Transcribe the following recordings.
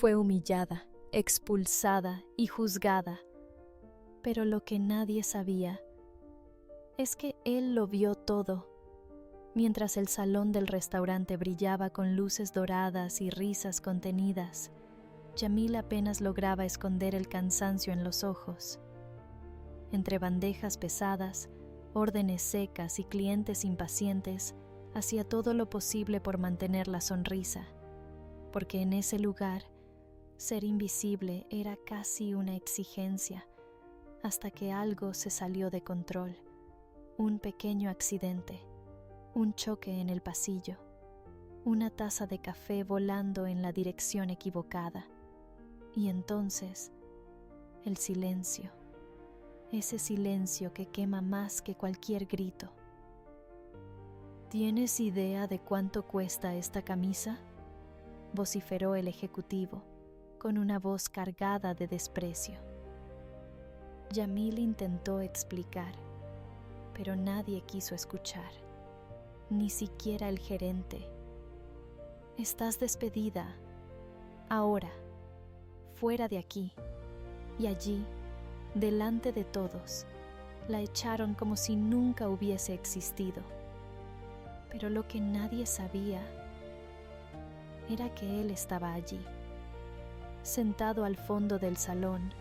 Fue humillada, expulsada y juzgada, pero lo que nadie sabía es que él lo vio todo. Mientras el salón del restaurante brillaba con luces doradas y risas contenidas, Yamil apenas lograba esconder el cansancio en los ojos. Entre bandejas pesadas, órdenes secas y clientes impacientes, hacía todo lo posible por mantener la sonrisa, porque en ese lugar, ser invisible era casi una exigencia, hasta que algo se salió de control, un pequeño accidente. Un choque en el pasillo, una taza de café volando en la dirección equivocada. Y entonces, el silencio, ese silencio que quema más que cualquier grito. ¿Tienes idea de cuánto cuesta esta camisa?, vociferó el ejecutivo, con una voz cargada de desprecio. Yamil intentó explicar, pero nadie quiso escuchar. Ni siquiera el gerente. Estás despedida. Ahora, fuera de aquí. Y allí, delante de todos, la echaron como si nunca hubiese existido. Pero lo que nadie sabía era que él estaba allí, sentado al fondo del salón,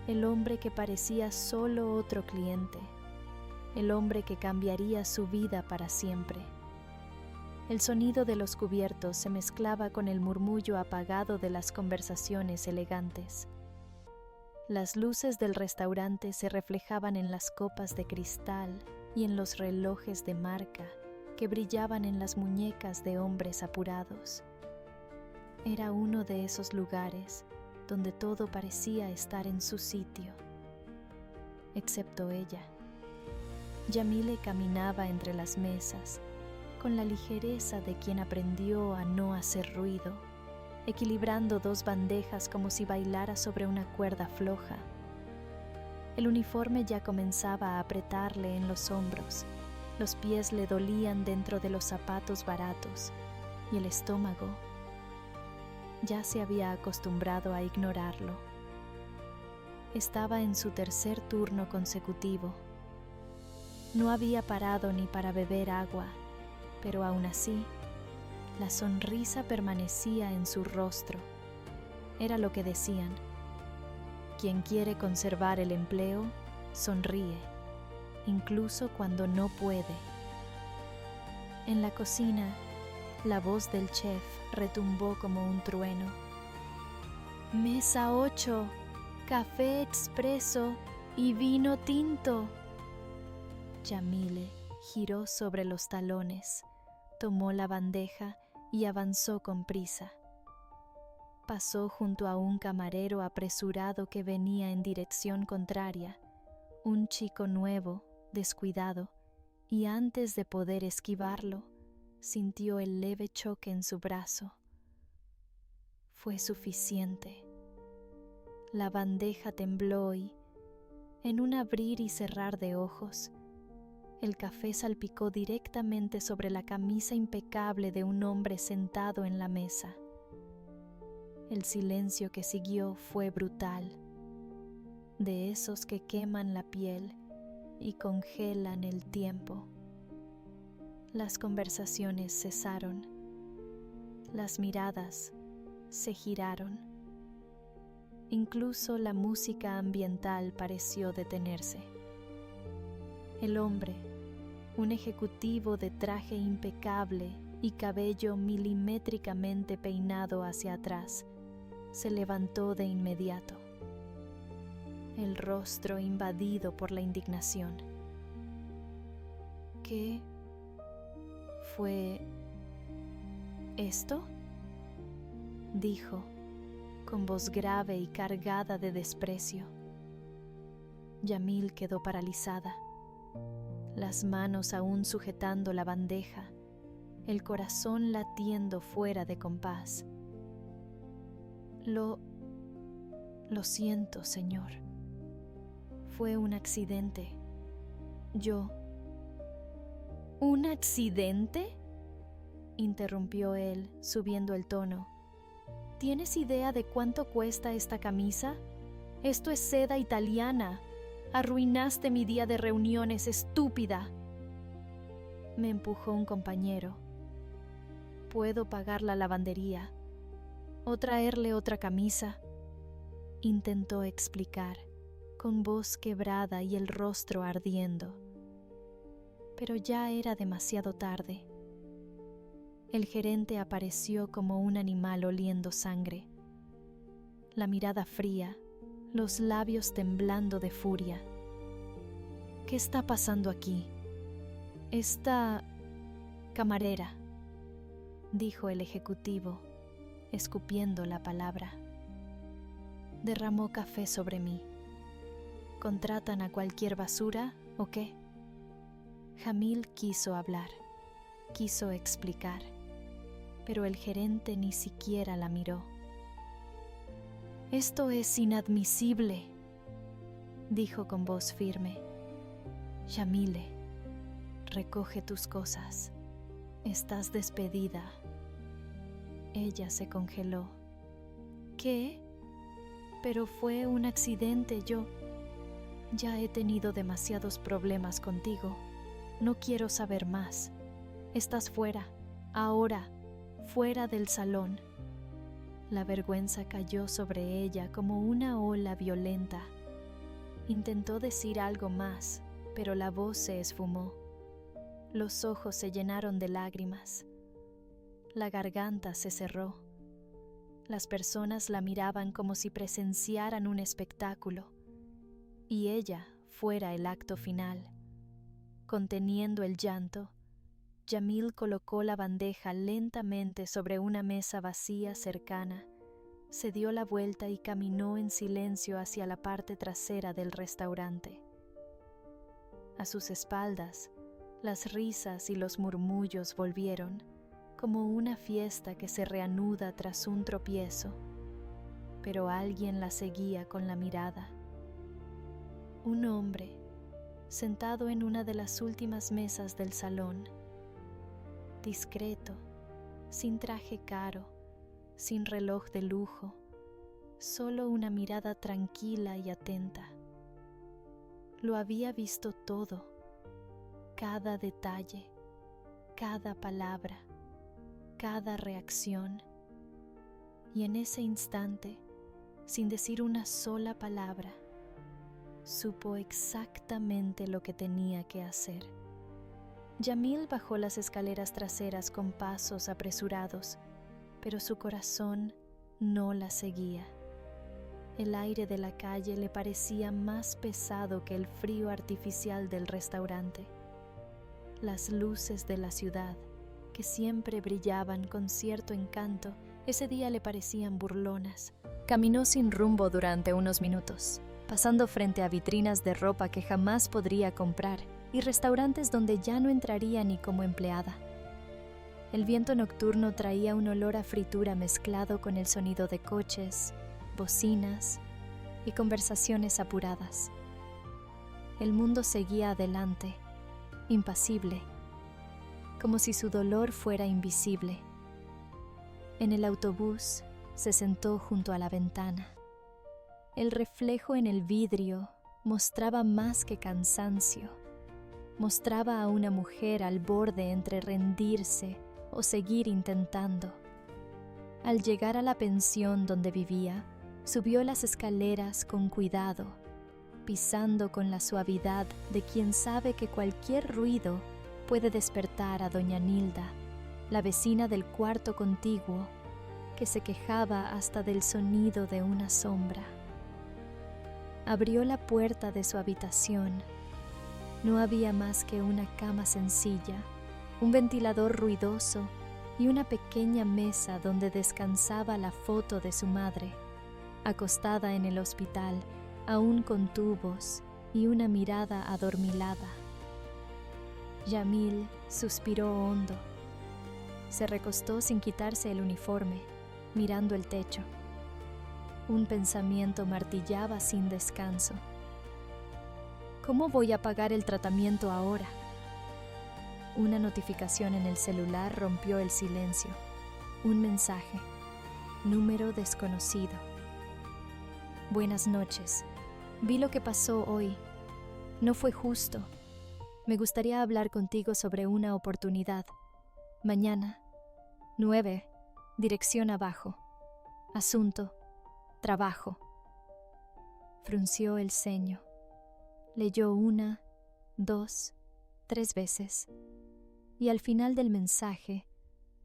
el hombre que parecía solo otro cliente, el hombre que cambiaría su vida para siempre. El sonido de los cubiertos se mezclaba con el murmullo apagado de las conversaciones elegantes. Las luces del restaurante se reflejaban en las copas de cristal y en los relojes de marca que brillaban en las muñecas de hombres apurados. Era uno de esos lugares donde todo parecía estar en su sitio, excepto ella. Yamile caminaba entre las mesas, con la ligereza de quien aprendió a no hacer ruido, equilibrando dos bandejas como si bailara sobre una cuerda floja. El uniforme ya comenzaba a apretarle en los hombros, los pies le dolían dentro de los zapatos baratos, y el estómago ya se había acostumbrado a ignorarlo. Estaba en su tercer turno consecutivo. No había parado ni para beber agua, pero aún así, la sonrisa permanecía en su rostro. Era lo que decían: quien quiere conservar el empleo, sonríe, incluso cuando no puede. En la cocina, la voz del chef retumbó como un trueno. Mesa 8, café expreso y vino tinto. Yamile giró sobre los talones, tomó la bandeja y avanzó con prisa. Pasó junto a un camarero apresurado que venía en dirección contraria, un chico nuevo, descuidado, y antes de poder esquivarlo, sintió el leve choque en su brazo. Fue suficiente. La bandeja tembló y, en un abrir y cerrar de ojos, el café salpicó directamente sobre la camisa impecable de un hombre sentado en la mesa. El silencio que siguió fue brutal, de esos que queman la piel y congelan el tiempo. Las conversaciones cesaron, las miradas se giraron. Incluso la música ambiental pareció detenerse. El hombre, un ejecutivo de traje impecable y cabello milimétricamente peinado hacia atrás, se levantó de inmediato, el rostro invadido por la indignación. ¿Qué fue esto?, dijo, con voz grave y cargada de desprecio. Yamil quedó paralizada, las manos aún sujetando la bandeja, el corazón latiendo fuera de compás. Lo siento, señor. Fue un accidente. ¿Un accidente?, interrumpió él, subiendo el tono. ¿Tienes idea de cuánto cuesta esta camisa? Esto es seda italiana. Arruinaste mi día de reuniones, estúpida. Me empujó un compañero. Puedo pagar la lavandería o traerle otra camisa, intentó explicar, con voz quebrada y el rostro ardiendo. Pero ya era demasiado tarde. El gerente apareció como un animal oliendo sangre, la mirada fría, los labios temblando de furia. ¿Qué está pasando aquí? Esta camarera, dijo el ejecutivo, escupiendo la palabra. Derramó café sobre mí. ¿Contratan a cualquier basura o qué? Jamil quiso hablar, quiso explicar, pero el gerente ni siquiera la miró. Esto es inadmisible, dijo con voz firme. Yamile, recoge tus cosas. Estás despedida. Ella se congeló. ¿Qué? Pero fue un accidente. Yo ya he tenido demasiados problemas contigo. No quiero saber más. Estás fuera, ahora, fuera del salón. La vergüenza cayó sobre ella como una ola violenta. Intentó decir algo más, pero la voz se esfumó. Los ojos se llenaron de lágrimas. La garganta se cerró. Las personas la miraban como si presenciaran un espectáculo, y ella fuera el acto final. Conteniendo el llanto, Yamil colocó la bandeja lentamente sobre una mesa vacía cercana, se dio la vuelta y caminó en silencio hacia la parte trasera del restaurante. A sus espaldas, las risas y los murmullos volvieron, como una fiesta que se reanuda tras un tropiezo, pero alguien la seguía con la mirada. Un hombre, sentado en una de las últimas mesas del salón, discreto, sin traje caro, sin reloj de lujo, solo una mirada tranquila y atenta. Lo había visto todo, cada detalle, cada palabra, cada reacción, y en ese instante, sin decir una sola palabra, supo exactamente lo que tenía que hacer. Yamil bajó las escaleras traseras con pasos apresurados, pero su corazón no la seguía. El aire de la calle le parecía más pesado que el frío artificial del restaurante. Las luces de la ciudad, que siempre brillaban con cierto encanto, ese día le parecían burlonas. Caminó sin rumbo durante unos minutos, pasando frente a vitrinas de ropa que jamás podría comprar y restaurantes donde ya no entraría ni como empleada. El viento nocturno traía un olor a fritura mezclado con el sonido de coches, bocinas y conversaciones apuradas. El mundo seguía adelante, impasible, como si su dolor fuera invisible. En el autobús se sentó junto a la ventana. El reflejo en el vidrio mostraba más que cansancio. Mostraba a una mujer al borde entre rendirse o seguir intentando. Al llegar a la pensión donde vivía, subió las escaleras con cuidado, pisando con la suavidad de quien sabe que cualquier ruido puede despertar a doña Nilda, la vecina del cuarto contiguo, que se quejaba hasta del sonido de una sombra. Abrió la puerta de su habitación. No había más que una cama sencilla, un ventilador ruidoso y una pequeña mesa donde descansaba la foto de su madre, acostada en el hospital, aún con tubos y una mirada adormilada. Yamil suspiró hondo. Se recostó sin quitarse el uniforme, mirando el techo. Un pensamiento martillaba sin descanso. ¿Cómo voy a pagar el tratamiento ahora? Una notificación en el celular rompió el silencio. Un mensaje. Número desconocido. Buenas noches. Vi lo que pasó hoy. No fue justo. Me gustaría hablar contigo sobre una oportunidad. Mañana, 9, dirección abajo. Asunto, trabajo. Frunció el ceño. Leyó 1, 2, 3 veces. Y al final del mensaje,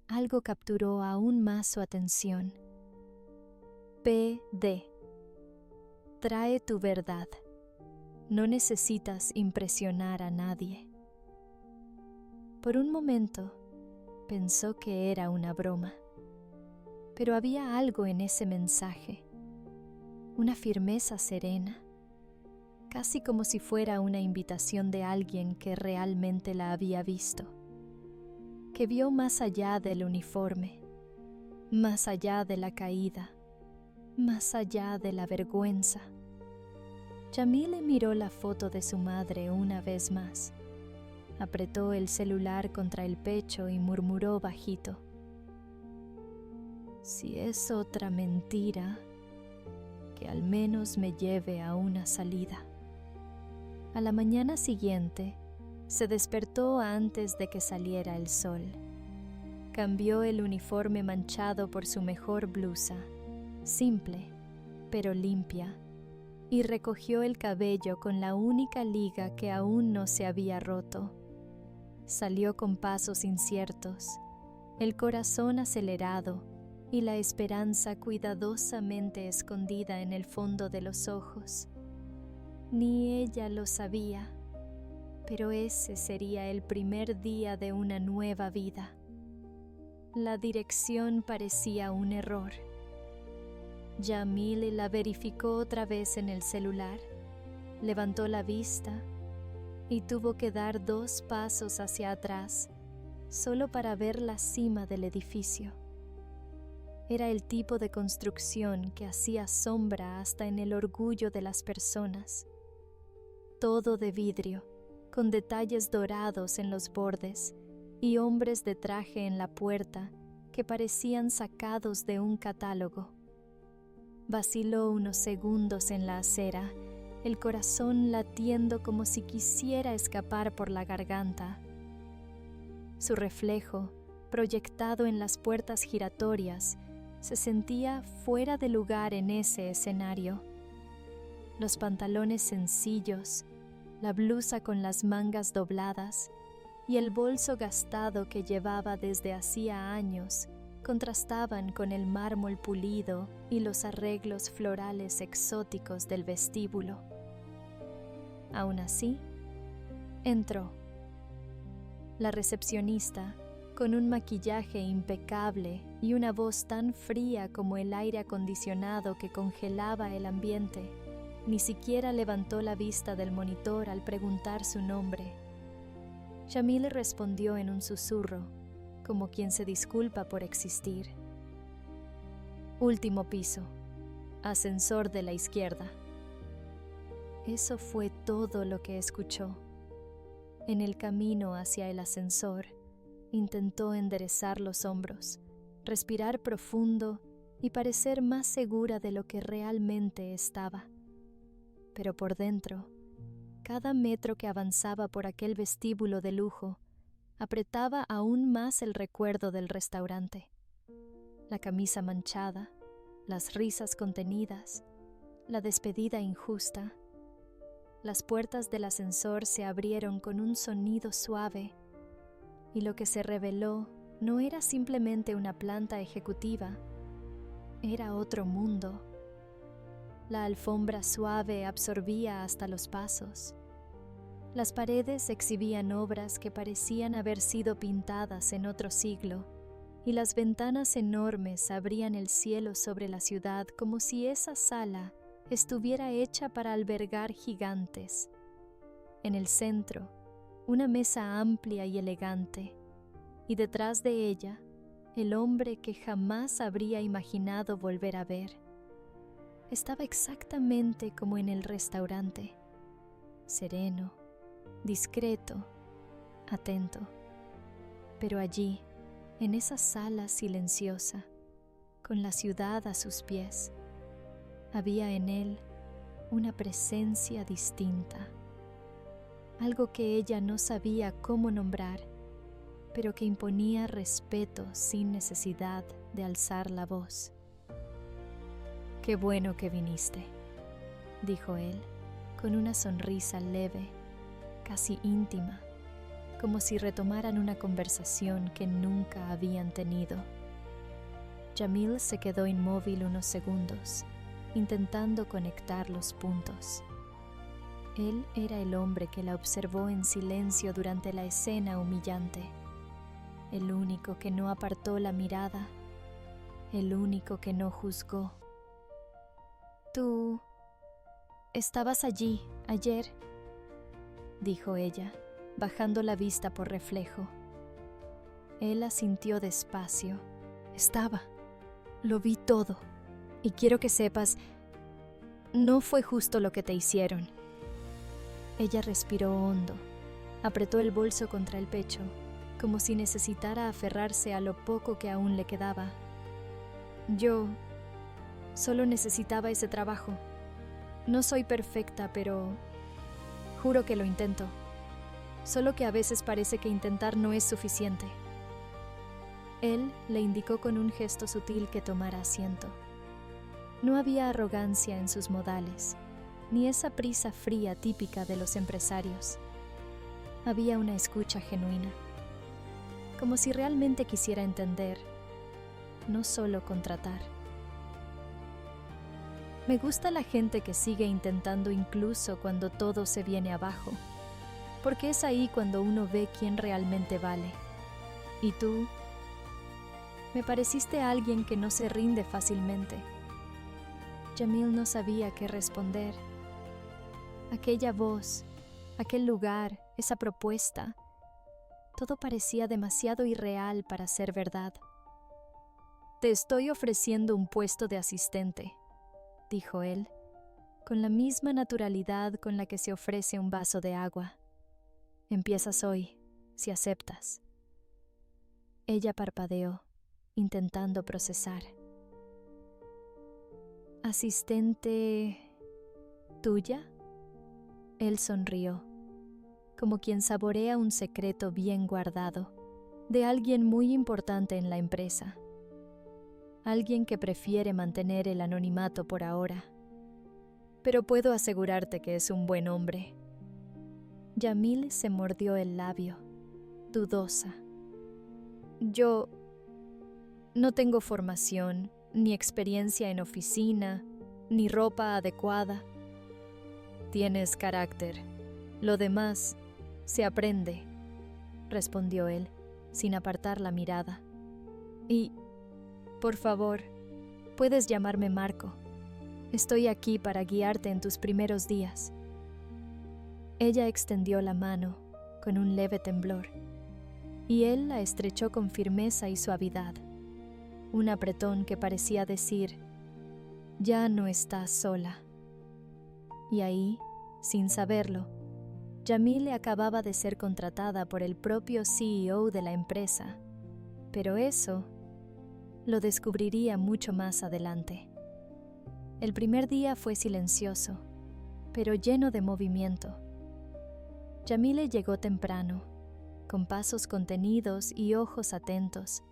algo capturó aún más su atención. PD. Trae tu verdad. No necesitas impresionar a nadie. Por un momento, pensó que era una broma. Pero había algo en ese mensaje. Una firmeza serena. Casi como si fuera una invitación de alguien que realmente la había visto. Que vio más allá del uniforme, más allá de la caída, más allá de la vergüenza. Yamile miró la foto de su madre una vez más. Apretó el celular contra el pecho y murmuró bajito: si es otra mentira, que al menos me lleve a una salida. A la mañana siguiente, se despertó antes de que saliera el sol. Cambió el uniforme manchado por su mejor blusa, simple, pero limpia, y recogió el cabello con la única liga que aún no se había roto. Salió con pasos inciertos, el corazón acelerado y la esperanza cuidadosamente escondida en el fondo de los ojos. Ni ella lo sabía, pero ese sería el primer día de una nueva vida. La dirección parecía un error. Yamile la verificó otra vez en el celular, levantó la vista y tuvo que dar 2 pasos hacia atrás, solo para ver la cima del edificio. Era el tipo de construcción que hacía sombra hasta en el orgullo de las personas. Todo de vidrio, con detalles dorados en los bordes y hombres de traje en la puerta que parecían sacados de un catálogo. Vaciló unos segundos en la acera, el corazón latiendo como si quisiera escapar por la garganta. Su reflejo, proyectado en las puertas giratorias, se sentía fuera de lugar en ese escenario. Los pantalones sencillos, la blusa con las mangas dobladas y el bolso gastado que llevaba desde hacía años contrastaban con el mármol pulido y los arreglos florales exóticos del vestíbulo. Aún así, entró. La recepcionista, con un maquillaje impecable y una voz tan fría como el aire acondicionado que congelaba el ambiente, ni siquiera levantó la vista del monitor al preguntar su nombre. Yamile respondió en un susurro, como quien se disculpa por existir. Último piso, ascensor de la izquierda. Eso fue todo lo que escuchó. En el camino hacia el ascensor, intentó enderezar los hombros, respirar profundo y parecer más segura de lo que realmente estaba. Pero por dentro, cada metro que avanzaba por aquel vestíbulo de lujo, apretaba aún más el recuerdo del restaurante. La camisa manchada, las risas contenidas, la despedida injusta. Las puertas del ascensor se abrieron con un sonido suave, y lo que se reveló no era simplemente una planta ejecutiva, era otro mundo. La alfombra suave absorbía hasta los pasos. Las paredes exhibían obras que parecían haber sido pintadas en otro siglo, y las ventanas enormes abrían el cielo sobre la ciudad como si esa sala estuviera hecha para albergar gigantes. En el centro, una mesa amplia y elegante, y detrás de ella, el hombre que jamás habría imaginado volver a ver. Estaba exactamente como en el restaurante, sereno, discreto, atento. Pero allí, en esa sala silenciosa, con la ciudad a sus pies. Había en él una presencia distinta, algo que ella no sabía cómo nombrar, pero que imponía respeto sin necesidad de alzar la voz. «Qué bueno que viniste», dijo él, con una sonrisa leve, casi íntima, como si retomaran una conversación que nunca habían tenido. Jamil se quedó inmóvil unos segundos, intentando conectar los puntos. Él era el hombre que la observó en silencio durante la escena humillante, el único que no apartó la mirada, el único que no juzgó. «Tú estabas allí ayer», dijo ella, bajando la vista por reflejo. Él asintió despacio. «Estaba. Lo vi todo. Y quiero que sepas, no fue justo lo que te hicieron». Ella respiró hondo, apretó el bolso contra el pecho, como si necesitara aferrarse a lo poco que aún le quedaba. «Yo solo necesitaba ese trabajo. No soy perfecta, pero juro que lo intento. Solo que a veces parece que intentar no es suficiente». Él le indicó con un gesto sutil que tomara asiento. No había arrogancia en sus modales, ni esa prisa fría típica de los empresarios. Había una escucha genuina, como si realmente quisiera entender, no solo contratar. «Me gusta la gente que sigue intentando incluso cuando todo se viene abajo, porque es ahí cuando uno ve quién realmente vale. Y tú, me pareciste alguien que no se rinde fácilmente». Jamil no sabía qué responder. Aquella voz, aquel lugar, esa propuesta, todo parecía demasiado irreal para ser verdad. «Te estoy ofreciendo un puesto de asistente», dijo él, con la misma naturalidad con la que se ofrece un vaso de agua. «Empiezas hoy, si aceptas». Ella parpadeó, intentando procesar. «¿Asistente tuya?». Él sonrió, como quien saborea un secreto bien guardado, de alguien muy importante en la empresa. Alguien que prefiere mantener el anonimato por ahora. «Pero puedo asegurarte que es un buen hombre». Jamil se mordió el labio, dudosa. «Yo no tengo formación, ni experiencia en oficina, ni ropa adecuada». «Tienes carácter. Lo demás se aprende», respondió él, sin apartar la mirada. «Y, por favor, puedes llamarme Marco. Estoy aquí para guiarte en tus primeros días». Ella extendió la mano con un leve temblor, y él la estrechó con firmeza y suavidad, un apretón que parecía decir: «Ya no estás sola». Y ahí, sin saberlo, Jamil acababa de ser contratada por el propio CEO de la empresa, pero eso lo descubriría mucho más adelante. El primer día fue silencioso, pero lleno de movimiento. Jamil llegó temprano, con pasos contenidos y ojos atentos,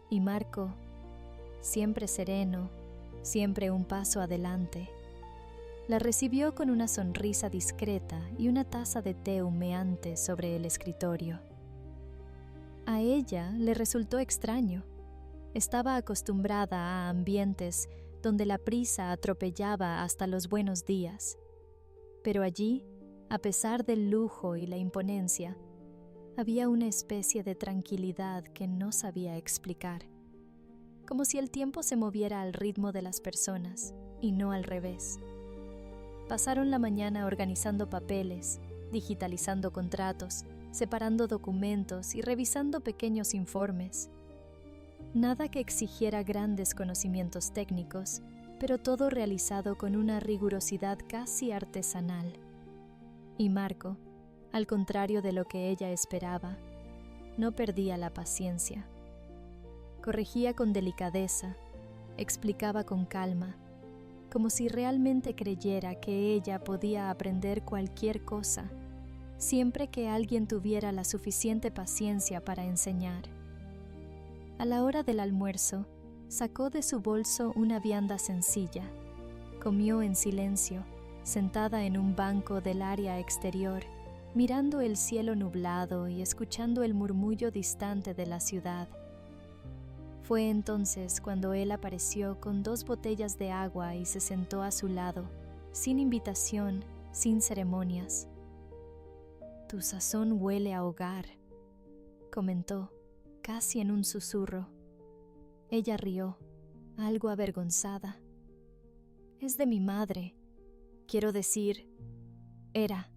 y Marco, siempre sereno, siempre un paso adelante, la recibió con una sonrisa discreta y una taza de té humeante sobre el escritorio. A ella le resultó extraño. Estaba acostumbrada a ambientes donde la prisa atropellaba hasta los buenos días. Pero allí, a pesar del lujo y la imponencia, había una especie de tranquilidad que no sabía explicar, como si el tiempo se moviera al ritmo de las personas y no al revés. Pasaron la mañana organizando papeles, digitalizando contratos, separando documentos y revisando pequeños informes. Nada que exigiera grandes conocimientos técnicos, pero todo realizado con una rigurosidad casi artesanal. Y Marco, al contrario de lo que ella esperaba, no perdía la paciencia. Corregía con delicadeza, explicaba con calma, como si realmente creyera que ella podía aprender cualquier cosa, siempre que alguien tuviera la suficiente paciencia para enseñar. A la hora del almuerzo, sacó de su bolso una vianda sencilla. Comió en silencio, sentada en un banco del área exterior, mirando el cielo nublado y escuchando el murmullo distante de la ciudad. Fue entonces cuando él apareció con 2 botellas de agua y se sentó a su lado, sin invitación, sin ceremonias. «Tu sazón huele a hogar», comentó, casi en un susurro. Ella rió, algo avergonzada. «Es de mi madre. Quiero decir, era.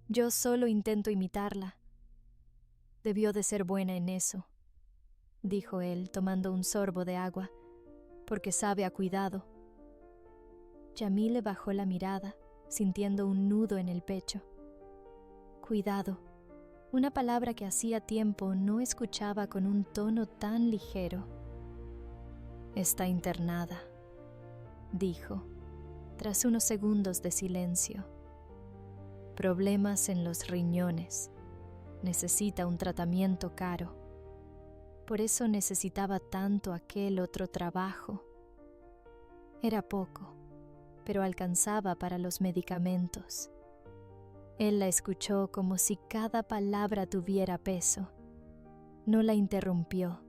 Yo solo intento imitarla. Debió de ser buena en eso», dijo él, tomando un sorbo de agua, «porque sabe a cuidado». Yamil bajó la mirada, sintiendo un nudo en el pecho. Cuidado, una palabra que hacía tiempo no escuchaba con un tono tan ligero. «Está internada», dijo, tras unos segundos de silencio. «Problemas en los riñones. Necesita un tratamiento caro. Por eso necesitaba tanto aquel otro trabajo. Era poco, pero alcanzaba para los medicamentos». Él la escuchó como si cada palabra tuviera peso. No la interrumpió,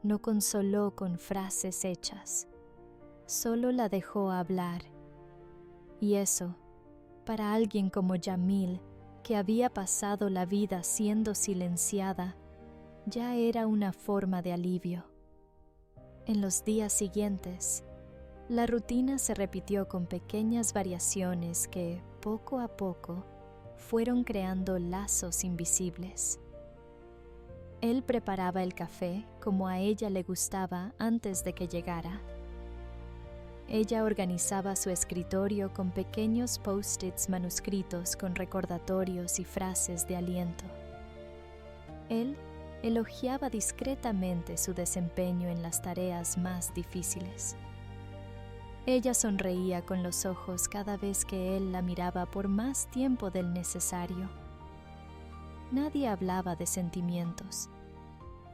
no consoló con frases hechas. Solo la dejó hablar. Y eso, para alguien como Yamil, que había pasado la vida siendo silenciada, ya era una forma de alivio. En los días siguientes, la rutina se repitió con pequeñas variaciones que, poco a poco, fueron creando lazos invisibles. Él preparaba el café como a ella le gustaba antes de que llegara. Ella organizaba su escritorio con pequeños post-its manuscritos con recordatorios y frases de aliento. Él elogiaba discretamente su desempeño en las tareas más difíciles. Ella sonreía con los ojos cada vez que él la miraba por más tiempo del necesario. Nadie hablaba de sentimientos,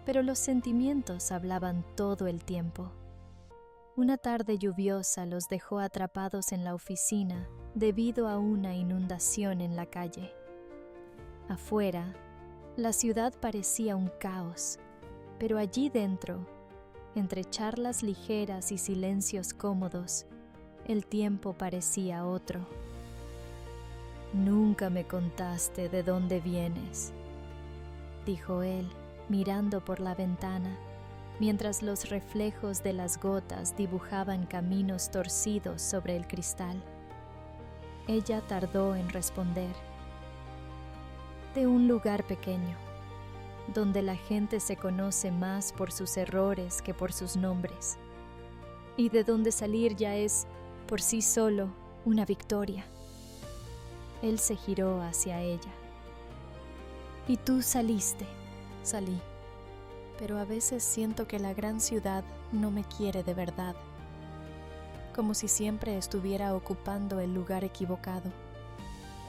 pero los sentimientos hablaban todo el tiempo. Una tarde lluviosa los dejó atrapados en la oficina debido a una inundación en la calle. Afuera, la ciudad parecía un caos, pero allí dentro, entre charlas ligeras y silencios cómodos, el tiempo parecía otro. «Nunca me contaste de dónde vienes», dijo él, mirando por la ventana, mientras los reflejos de las gotas dibujaban caminos torcidos sobre el cristal. Ella tardó en responder. «De un lugar pequeño, donde la gente se conoce más por sus errores que por sus nombres, y de donde salir ya es, por sí solo, una victoria». Él se giró hacia ella. «¿Y tú saliste?» «Salí, pero a veces siento que la gran ciudad no me quiere de verdad, como si siempre estuviera ocupando el lugar equivocado,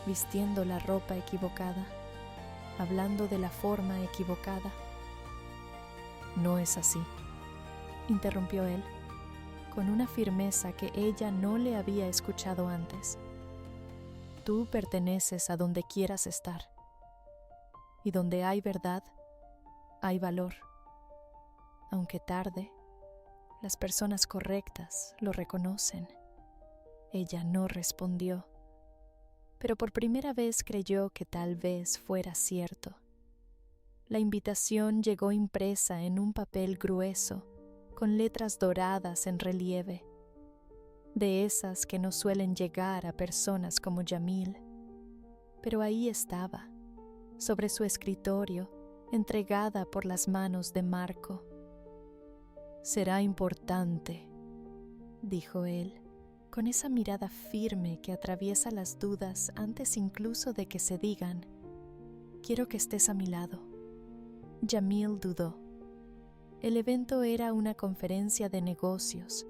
vistiendo la ropa equivocada, hablando de la forma equivocada». «No es así», interrumpió él, con una firmeza que ella no le había escuchado antes. «Tú perteneces a donde quieras estar, y donde hay verdad, hay valor. Aunque tarde, las personas correctas lo reconocen». Ella no respondió, pero por primera vez creyó que tal vez fuera cierto. La invitación llegó impresa en un papel grueso, con letras doradas en relieve, de esas que no suelen llegar a personas como Yamil. Pero ahí estaba, sobre su escritorio, entregada por las manos de Marco. «Será importante», dijo él, con esa mirada firme que atraviesa las dudas antes incluso de que se digan. «Quiero que estés a mi lado». Yamil dudó. El evento era una conferencia de negocios,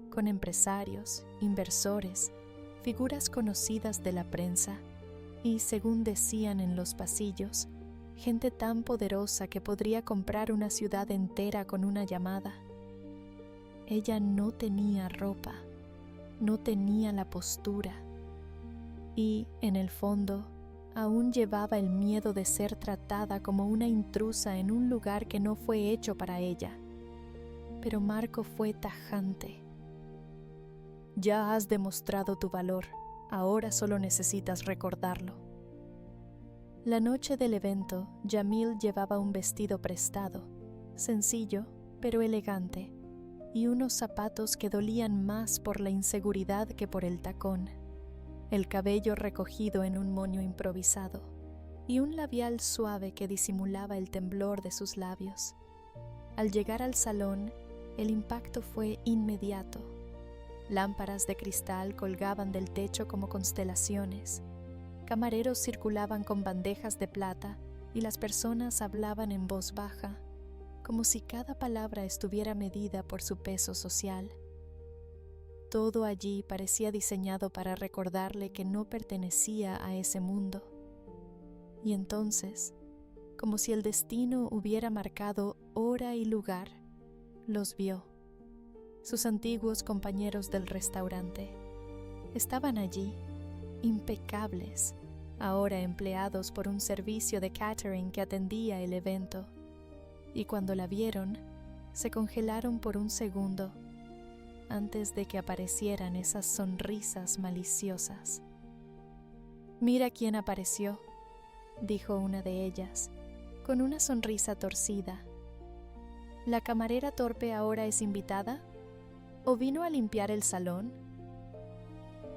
con empresarios, inversores, figuras conocidas de la prensa y, según decían en los pasillos, gente tan poderosa que podría comprar una ciudad entera con una llamada. Ella no tenía ropa, no tenía la postura y, en el fondo, aún llevaba el miedo de ser tratada como una intrusa en un lugar que no fue hecho para ella. Pero Marco fue tajante. Ya has demostrado tu valor, ahora solo necesitas recordarlo. La noche del evento, Yamil llevaba un vestido prestado, sencillo pero elegante, y unos zapatos que dolían más por la inseguridad que por el tacón, el cabello recogido en un moño improvisado, y un labial suave que disimulaba el temblor de sus labios. Al llegar al salón, el impacto fue inmediato. Lámparas de cristal colgaban del techo como constelaciones. Camareros circulaban con bandejas de plata y las personas hablaban en voz baja, como si cada palabra estuviera medida por su peso social. Todo allí parecía diseñado para recordarle que no pertenecía a ese mundo. Y entonces, como si el destino hubiera marcado hora y lugar, los vio. Sus antiguos compañeros del restaurante estaban allí, impecables, ahora empleados por un servicio de catering que atendía el evento, y cuando la vieron, se congelaron por un segundo antes de que aparecieran esas sonrisas maliciosas. «Mira quién apareció», dijo una de ellas, con una sonrisa torcida. «¿La camarera torpe ahora es invitada? ¿O vino a limpiar el salón?»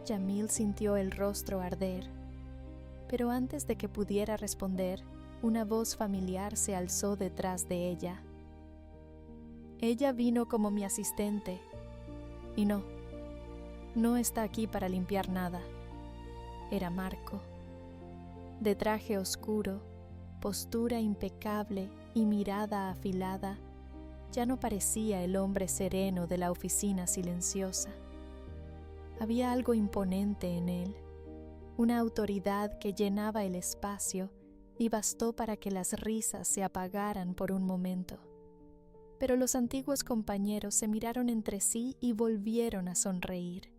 Yamil sintió el rostro arder, pero antes de que pudiera responder, una voz familiar se alzó detrás de ella. «Ella vino como mi asistente, y no está aquí para limpiar nada». Era Marco. De traje oscuro, postura impecable y mirada afilada, ya no parecía el hombre sereno de la oficina silenciosa. Había algo imponente en él, una autoridad que llenaba el espacio y bastó para que las risas se apagaran por un momento. Pero los antiguos compañeros se miraron entre sí y volvieron a sonreír.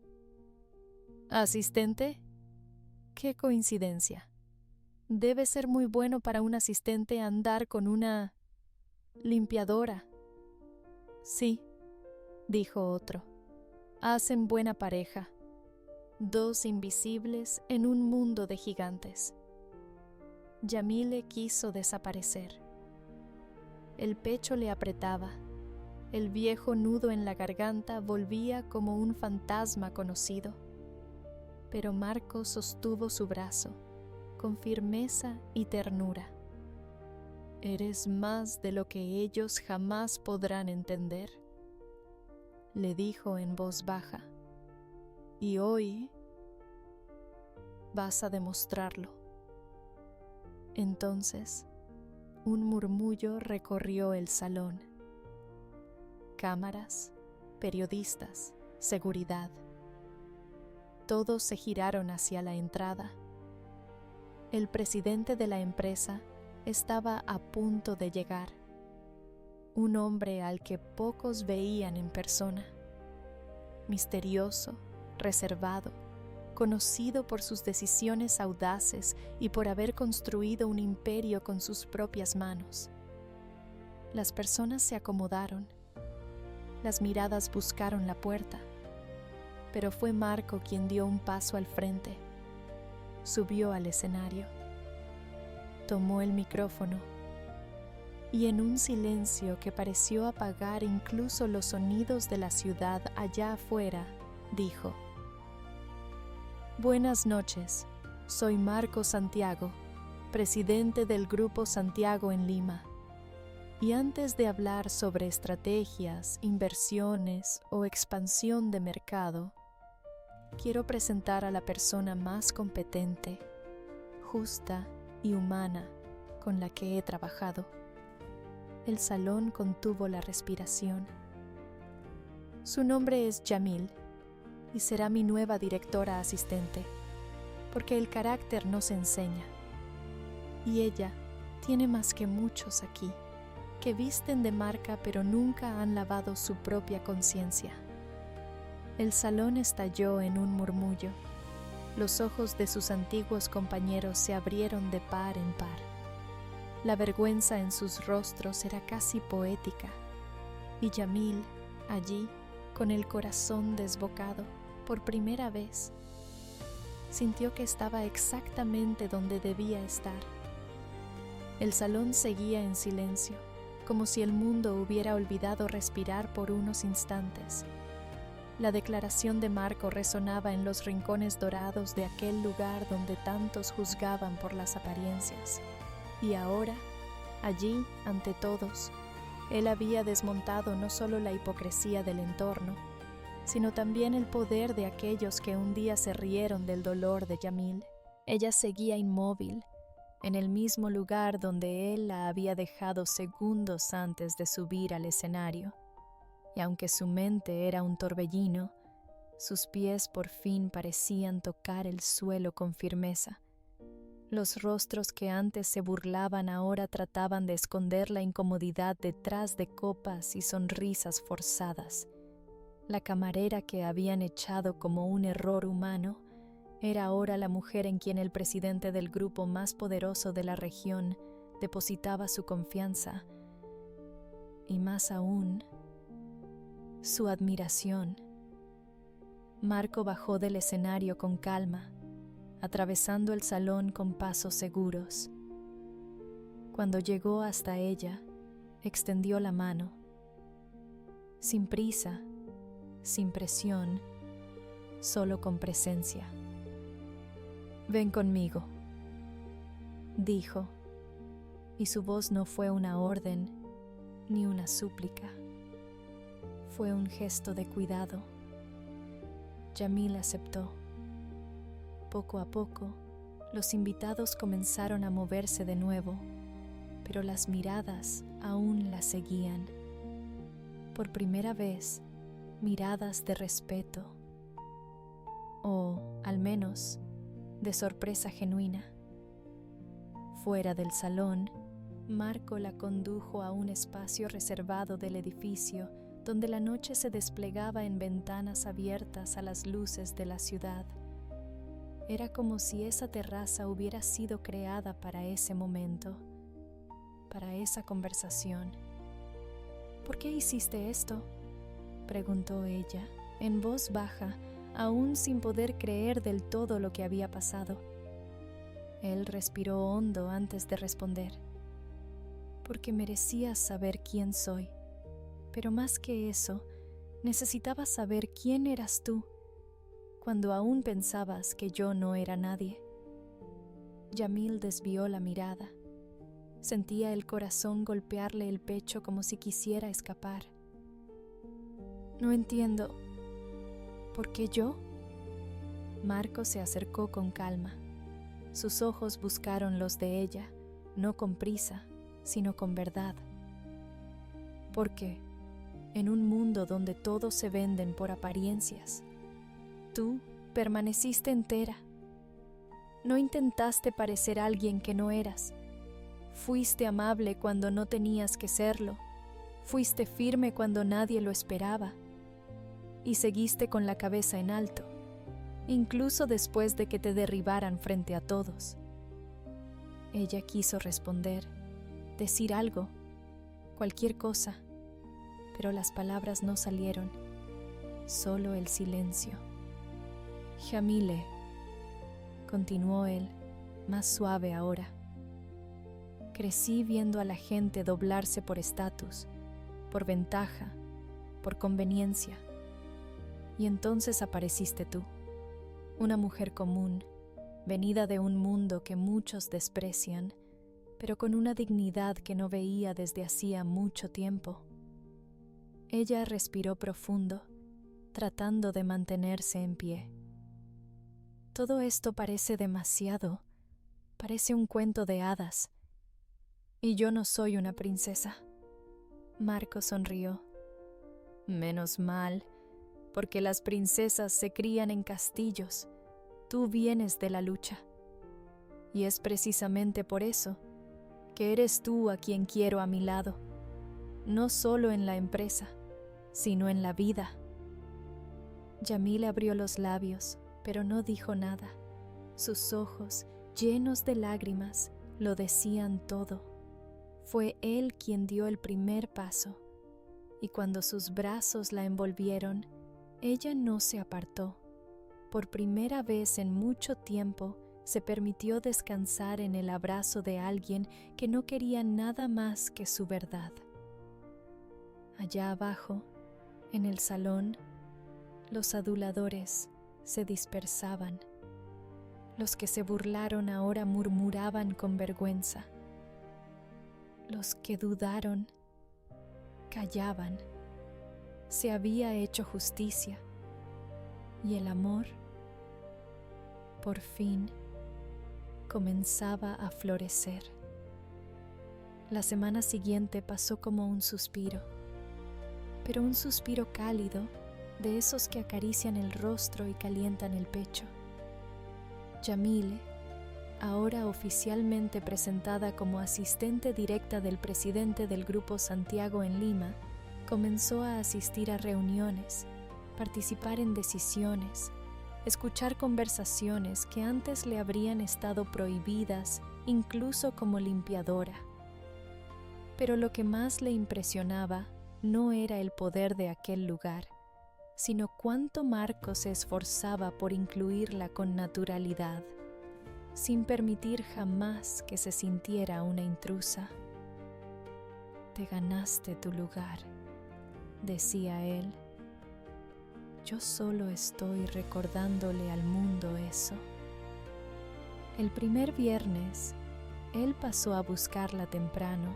«¿Asistente? ¡Qué coincidencia! Debe ser muy bueno para un asistente andar con una limpiadora». «Sí», dijo otro, «hacen buena pareja. Dos invisibles en un mundo de gigantes». Yamile quiso desaparecer. El pecho le apretaba. El viejo nudo en la garganta volvía como un fantasma conocido. Pero Marco sostuvo su brazo, con firmeza y ternura. «Eres más de lo que ellos jamás podrán entender», le dijo en voz baja. «Y hoy vas a demostrarlo». Entonces, un murmullo recorrió el salón. Cámaras, periodistas, seguridad. Todos se giraron hacia la entrada. El presidente de la empresa estaba a punto de llegar. Un hombre al que pocos veían en persona. Misterioso, reservado, conocido por sus decisiones audaces y por haber construido un imperio con sus propias manos. Las personas se acomodaron. Las miradas buscaron la puerta. Pero fue Marco quien dio un paso al frente. Subió al escenario. Tomó el micrófono. Y en un silencio que pareció apagar incluso los sonidos de la ciudad allá afuera, dijo: «Buenas noches, soy Marco Santiago, presidente del Grupo Santiago en Lima. Y antes de hablar sobre estrategias, inversiones o expansión de mercado, quiero presentar a la persona más competente, justa y humana con la que he trabajado. El salón contuvo la respiración. Su nombre es Yamil y será mi nueva directora asistente, porque el carácter no se enseña. Y ella tiene más que muchos aquí, que visten de marca pero nunca han lavado su propia conciencia. El salón estalló en un murmullo. Los ojos de sus antiguos compañeros se abrieron de par en par. La vergüenza en sus rostros era casi poética, y Yamil, allí, con el corazón desbocado, por primera vez, sintió que estaba exactamente donde debía estar. El salón seguía en silencio, como si el mundo hubiera olvidado respirar por unos instantes. La declaración de Marco resonaba en los rincones dorados de aquel lugar donde tantos juzgaban por las apariencias. Y ahora, allí, ante todos, él había desmontado no solo la hipocresía del entorno, sino también el poder de aquellos que un día se rieron del dolor de Yamil. Ella seguía inmóvil, en el mismo lugar donde él la había dejado segundos antes de subir al escenario. Y aunque su mente era un torbellino, sus pies por fin parecían tocar el suelo con firmeza. Los rostros que antes se burlaban ahora trataban de esconder la incomodidad detrás de copas y sonrisas forzadas. La camarera que habían echado como un error humano era ahora la mujer en quien el presidente del grupo más poderoso de la región depositaba su confianza y, más aún, su admiración. Marco bajó del escenario con calma, atravesando el salón con pasos seguros. Cuando llegó hasta ella, extendió la mano. Sin prisa, sin presión, solo con presencia. «Ven conmigo», dijo, y su voz no fue una orden ni una súplica. Fue un gesto de cuidado. Yamil aceptó. Poco a poco, los invitados comenzaron a moverse de nuevo, pero las miradas aún la seguían. Por primera vez, miradas de respeto, o, al menos, de sorpresa genuina. Fuera del salón, Marco la condujo a un espacio reservado del edificio, donde la noche se desplegaba en ventanas abiertas a las luces de la ciudad. Era como si esa terraza hubiera sido creada para ese momento, para esa conversación. «¿Por qué hiciste esto?», preguntó ella, en voz baja, aún sin poder creer del todo lo que había pasado. Él respiró hondo antes de responder. «Porque merecías saber quién soy, pero más que eso, necesitabas saber quién eras tú, cuando aún pensabas que yo no era nadie». Yamil desvió la mirada. Sentía el corazón golpearle el pecho como si quisiera escapar. «No entiendo. ¿Por qué yo?». Marco se acercó con calma. Sus ojos buscaron los de ella, no con prisa, sino con verdad. «Porque, en un mundo donde todos se venden por apariencias, tú permaneciste entera. No intentaste parecer alguien que no eras. Fuiste amable cuando no tenías que serlo. Fuiste firme cuando nadie lo esperaba. Y seguiste con la cabeza en alto, incluso después de que te derribaran frente a todos». Ella quiso responder, decir algo, cualquier cosa, pero las palabras no salieron, solo el silencio. «Yamile», continuó él, más suave ahora. «Crecí viendo a la gente doblarse por estatus, por ventaja, por conveniencia. Y entonces apareciste tú, una mujer común, venida de un mundo que muchos desprecian, pero con una dignidad que no veía desde hacía mucho tiempo». Ella respiró profundo, tratando de mantenerse en pie. «Todo esto parece demasiado, parece un cuento de hadas, y yo no soy una princesa. Marco sonrió. Menos mal, porque las princesas se crían en castillos. Tú vienes de la lucha. Y es precisamente por eso que eres tú a quien quiero a mi lado, no solo en la empresa, sino en la vida. Yamil abrió los labios, pero no dijo nada. Sus ojos, llenos de lágrimas, lo decían todo. Fue él quien dio el primer paso, y cuando sus brazos la envolvieron, ella no se apartó. Por primera vez en mucho tiempo, se permitió descansar en el abrazo de alguien que no quería nada más que su verdad. Allá abajo, en el salón, los aduladores se dispersaban. Los que se burlaron ahora murmuraban con vergüenza. Los que dudaron callaban. Se había hecho justicia y el amor, por fin, comenzaba a florecer. La semana siguiente pasó como un suspiro, pero un suspiro cálido, de esos que acarician el rostro y calientan el pecho. Yamile, ahora oficialmente presentada como asistente directa del presidente del Grupo Santiago en Lima, comenzó a asistir a reuniones, participar en decisiones, escuchar conversaciones que antes le habrían estado prohibidas, incluso como limpiadora. Pero lo que más le impresionaba no era el poder de aquel lugar, sino cuánto Marco se esforzaba por incluirla con naturalidad, sin permitir jamás que se sintiera una intrusa. «Te ganaste tu lugar», decía él. «Yo solo estoy recordándole al mundo eso». El primer viernes, él pasó a buscarla temprano.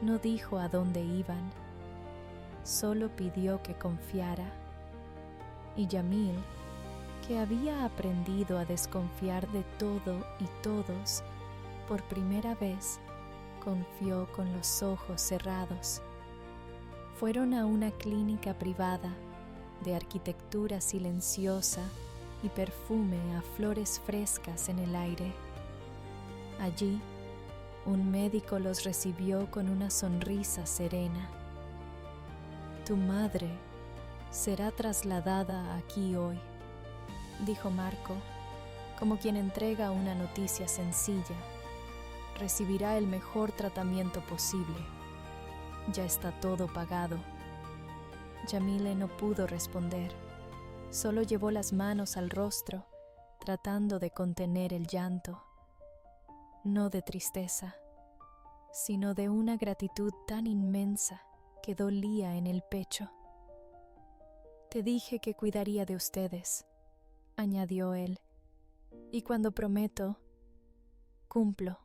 No dijo a dónde iban, solo pidió que confiara. Y Yamil, que había aprendido a desconfiar de todo y todos, por primera vez confió con los ojos cerrados. Fueron a una clínica privada de arquitectura silenciosa y perfume a flores frescas en el aire. Allí, un médico los recibió con una sonrisa serena. «Tu madre será trasladada aquí hoy», dijo Marco, como quien entrega una noticia sencilla. «Recibirá el mejor tratamiento posible. Ya está todo pagado». Yamile no pudo responder. Solo llevó las manos al rostro, tratando de contener el llanto. No de tristeza, sino de una gratitud tan inmensa que dolía en el pecho. «Te dije que cuidaría de ustedes», añadió él, «y cuando prometo, cumplo».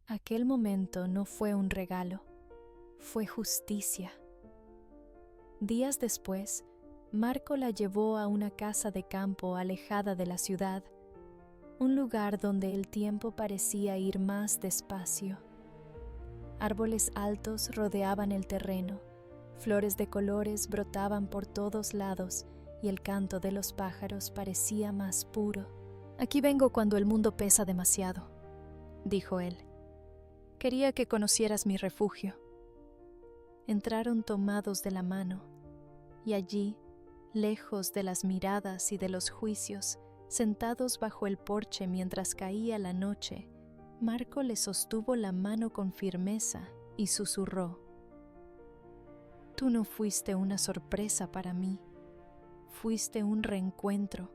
Aquel momento no fue un regalo, fue justicia. Días después, Marco la llevó a una casa de campo alejada de la ciudad, un lugar donde el tiempo parecía ir más despacio. Árboles altos rodeaban el terreno, flores de colores brotaban por todos lados y el canto de los pájaros parecía más puro. «Aquí vengo cuando el mundo pesa demasiado», dijo él. «Quería que conocieras mi refugio». Entraron tomados de la mano, y allí, lejos de las miradas y de los juicios, sentados bajo el porche mientras caía la noche, Marco le sostuvo la mano con firmeza y susurró: «Tú no fuiste una sorpresa para mí, fuiste un reencuentro,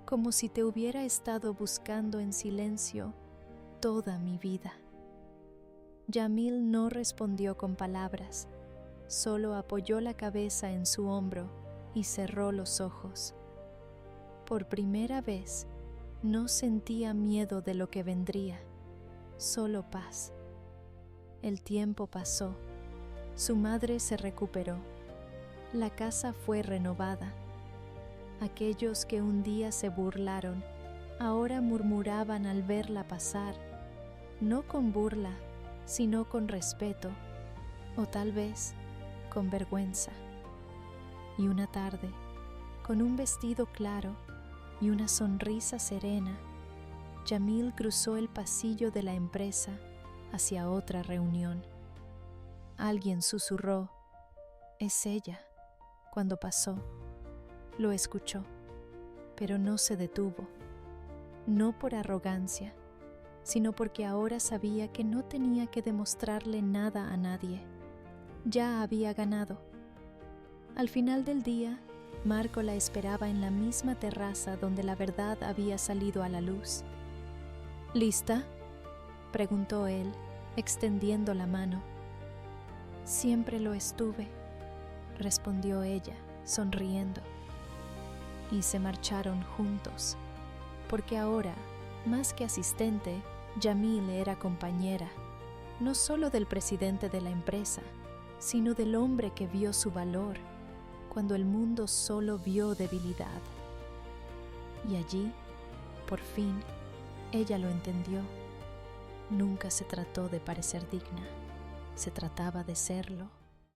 como si te hubiera estado buscando en silencio toda mi vida». Yamil no respondió con palabras, solo apoyó la cabeza en su hombro y cerró los ojos. Por primera vez, no sentía miedo de lo que vendría, solo paz. El tiempo pasó, su madre se recuperó, la casa fue renovada. Aquellos que un día se burlaron, ahora murmuraban al verla pasar, no con burla, sino con respeto, o tal vez con vergüenza. Y una tarde, con un vestido claro y una sonrisa serena, Yamil cruzó el pasillo de la empresa hacia otra reunión. Alguien susurró: «Es ella». Cuando pasó, lo escuchó, pero no se detuvo, no por arrogancia, sino porque ahora sabía que no tenía que demostrarle nada a nadie. Ya había ganado. Al final del día, Marco la esperaba en la misma terraza donde la verdad había salido a la luz. «¿Lista?», preguntó él, extendiendo la mano. «Siempre lo estuve», respondió ella, sonriendo. Y se marcharon juntos, porque ahora, más que asistente, Yamil era compañera, no solo del presidente de la empresa, sino del hombre que vio su valor cuando el mundo solo vio debilidad. Y allí, por fin, ella lo entendió. Nunca se trató de parecer digna, se trataba de serlo.